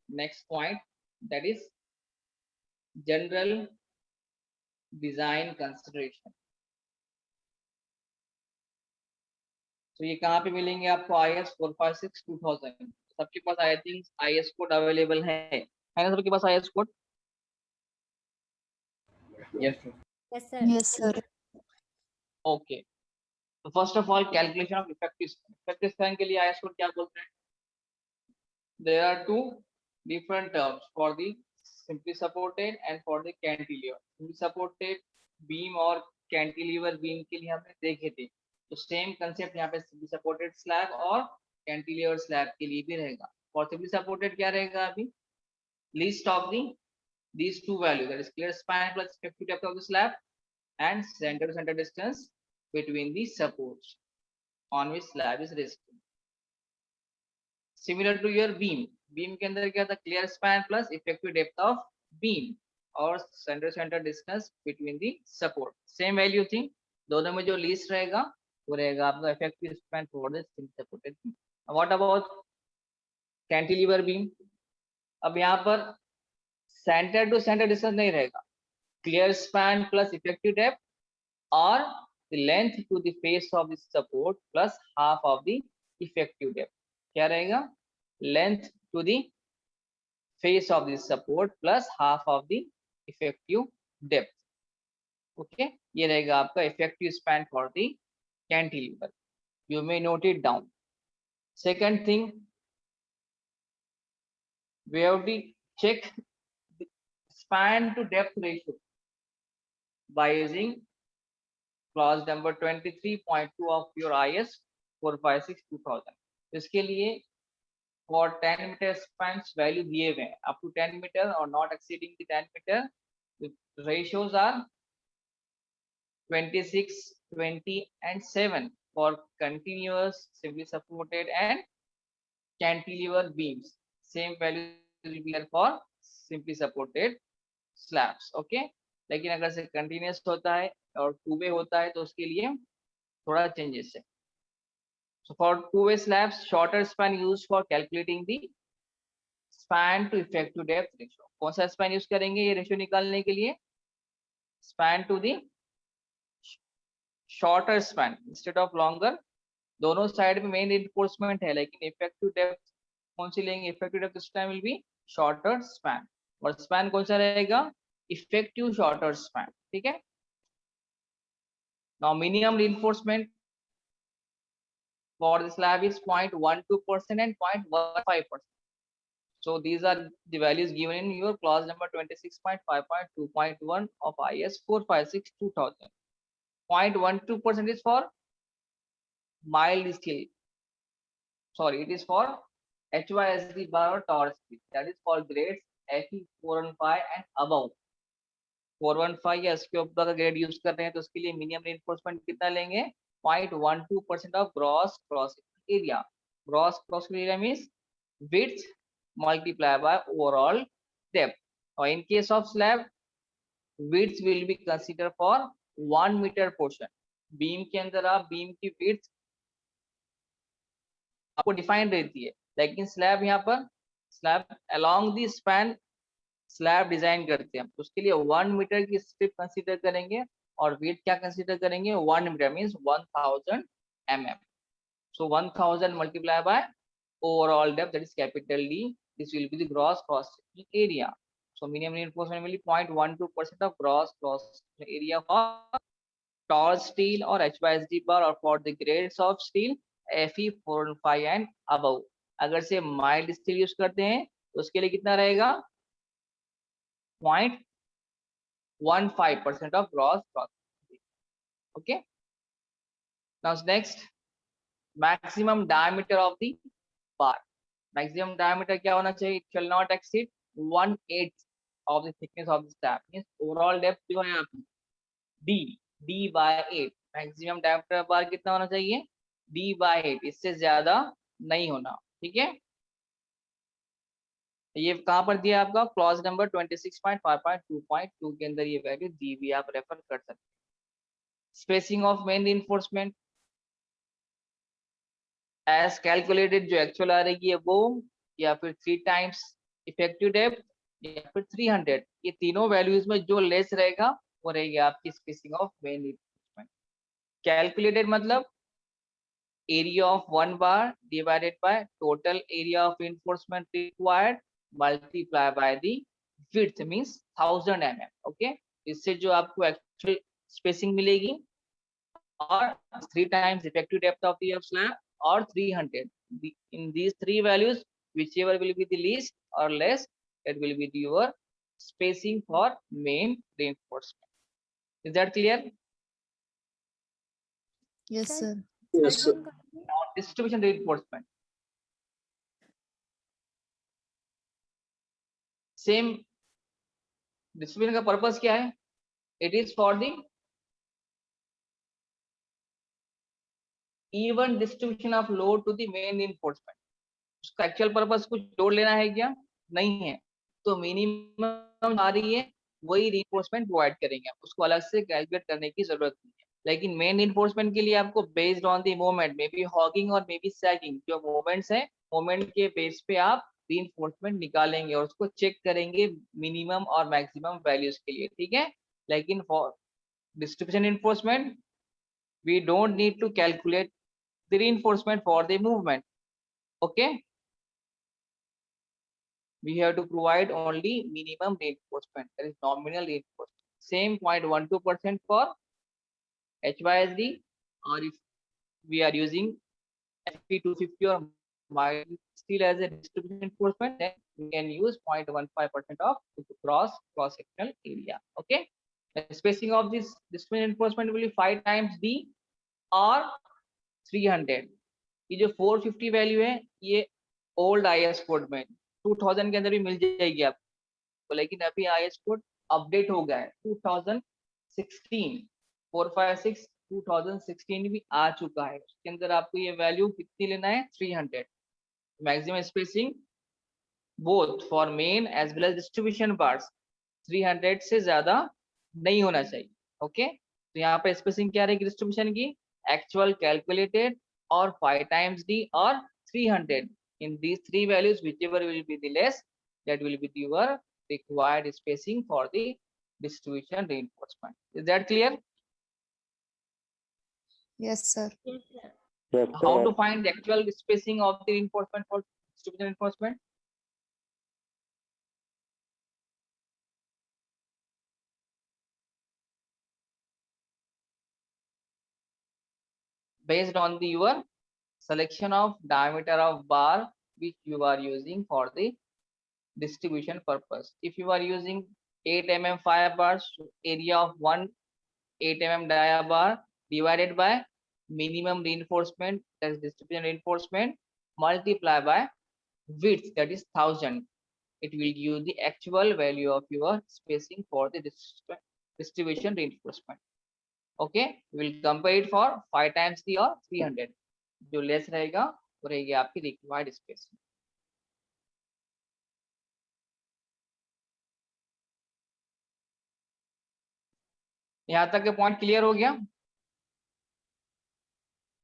Next point that is general design consideration. तो ये कहाँ पे मिलेंगे आपको? IS 456/2000। सबके पास I think IS code available है ना? सबके पास IS कोड? Yes sir. Yes, sir. Yes, sir. Okay, तो first of all calculation of effective span. Effective span के लिए IS कोड क्या बोलते हैं? There are two different terms for the simply supported and for the cantilever. Simply supported beam और cantilever beam के लिए हमने देखे थे, तो सेम कंसेप्ट यहाँ पे simply supported slab और cantilever slab के लिए भी रहेगा। For simply supported क्या रहेगा अभी? List of the these two values, that is clear span plus effective depth of the slab and center to center distance between the supports on which slab is resting. Similar to your beam, beam के अंदर क्या था? Clear span plus effective depth of beam और centre centre distance between the support, same value थी। दोनों में जो least रहेगा वो रहेगा आपका effective span for the supported beam. What about cantilever beam? अब यहाँ पर सेंटर टू सेंटर डिस्टेंस नहीं रहेगा, clear span plus effective depth और the length to the face of the support plus half of the effective depth. क्या रहेगा? Length to the face of the support plus half of the effective depth. Okay, ये रहेगा आपका effective span for the cantilever. You may note it down. Second thing, we have to check the span to depth ratio by using clause number 23.2 of your IS 456/2000. इसके लिए for 10 meter spans value दिए हुए हैं up to 10 meter or not exceeding the 10 meter. The ratios are 26, 20 and 7 for continuous simply supported and cantilever beams. Same value will be there for simply supported slabs. Okay, लेकिन अगर से continuous होता है और two way होता है तो उसके लिए थोड़ा changes है. So for two-way slabs, shorter span used for calculating the span to effective depth ratio. कौन सा span यूज करेंगे ये रेशियो निकालने के लिए? Span to the shorter span instead of longer. दोनों साइड में मेन रिइंफोर्समेंट है, लेकिन इफेक्टिव डेप्थ कौन सी लेंगे? Effective depth this time will be shorter span. और स्पैन कौन सा रहेगा? Effective shorter span. ठीक है, now minimum reinforcement for the slab is 0.12% and 0.15%. So these are the values given in your clause number 26.5.2.1 of IS 456/2000. 0.12% is for mild steel. Sorry, it is for HYSD bar or tower steel. That is for grades FE 415 and above. 415 या इसके ऊपर का grade use कर रहे हैं तो उसके लिए मिनिमम रिइंफोर्समेंट कितना लेंगे? 0.12% of gross cross-sectional area. Gross cross-sectional area means width multiplied by overall depth. Or in case of slab, width will be considered for 1 meter portion. Beam के अंदर आप beam की width आपको डिफाइंड रहती है, लेकिन स्लैब यहाँ पर slab along the span slab design करते हैं तो उसके लिए 1 मीटर की स्ट्रिप कंसीडर करेंगे और वेट क्या कंसीडर करेंगे? 1 metre means 1000 mm. So 1000 multiplied by overall depth, that is capital D. This will be the gross cross-sectional area. So minimum reinforcement will be 0.12% of gross cross-sectional area for tall steel or HYSD bar or for the grades of steel FE 415 and above. अगर से mild steel use करते हैं तो उसके लिए कितना रहेगा? 0.15% of gross cross-sectional. Okay. Now next, maximum diameter of the bar. Maximum diameter क्या होना चाहिए? It shall not exceed 1/8 of the thickness of the slab. Means overall depth जो है आपकी D by 8. Maximum diameter bar कितना होना चाहिए? D by 8. इससे ज्यादा नहीं होना। ठीक है, ये कहां पर दिया आपका? क्लॉज नंबर 26.5.2.2 के अंदर ये वैल्यू दी हुई, आप रेफर कर सकते हैं। Spacing of main reinforcement as calculated, जो एक्चुअल आ रही है वो, या फिर 3 times इफेक्टिव डेप्थ या फिर 300, ये तीनों वैल्यूज में जो लेस रहेगा वो रहेगी आपकी spacing of main reinforcement. Calculated मतलब area of one bar divided by total area of reinforcement required multiply by the width means 1000 mm. Okay, इससे जो आपको एक्चुअल स्पेसिंग मिलेगी और 3 times effective depth of the slab or 300. In these three values, whichever will be the least or less, it will be your spacing for main reinforcement. Is that clear? Yes, sir. Yes, sir. Now distribution reinforcement. Same distribution का purpose क्या है? It is for the even distribution of load to the main reinforcement. उसका actual purpose कुछ load लेना है क्या? नहीं है, तो मिनिमम आ रही है वही reinforcement प्रोवाइड करेंगे, उसको अलग से कैलकुलेट करने की जरूरत नहीं है। लेकिन मेन reinforcement के लिए आपको based on the moment, may be hugging और मे बी सैगिंग, जो मोमेंट्स है मोमेंट के बेस पे आप reinforcement निकालेंगे और उसको चेक करेंगे मिनिमम और मैक्सिमम वैल्यूज के लिए, ठीक है। लेकिन for distribution reinforcement we don't need to calculate the reinforcement for the movement. Okay, we have to provide only minimum reinforcement, that is nominal reinforcement. Same 0.12% for HYSD, or if we are using FP250 or mild steel as a distribution reinforcement, then we can use 0.15% of cross-sectional area. Okay, the spacing of this distribution reinforcement will be 5 times D or 300. ये जो 450 value है ये old IS code में 2000 के अंदर भी मिल जाएगी आपको, लेकिन अभी IS कोड अपडेट हो गया है 2016, 456 2016 भी आ चुका है, उसके अंदर आपको ये वैल्यू कितनी लेना है 300। Maximum spacing both for main as well as distribution parts 300 से ज्यादा नहीं होना चाहिए। ओके, तो यहाँ पे स्पेसिंग क्या रहेगी डिस्ट्रीब्यूशन की, actual calculated or 5 times D or 300. In these three values, whichever will be the less, that will be your required spacing for the distribution reinforcement. Is that clear? Yes, sir. Yes, sir. How to find the actual spacing of the reinforcement for distribution reinforcement? Based on the your selection of diameter of bar which you are using for the distribution purpose. If you are using 8 mm 5 bars, area of 1 8 mm dia bar divided by minimum reinforcement, that is distribution reinforcement, multiply by width, that is 1000. It will give you the actual value of your spacing for the distribution reinforcement. Okay, we will compare it for 5 times the or 300. जो less रहेगा वो रहेगी आपकी required spacing. यहाँ तक के point clear हो गया?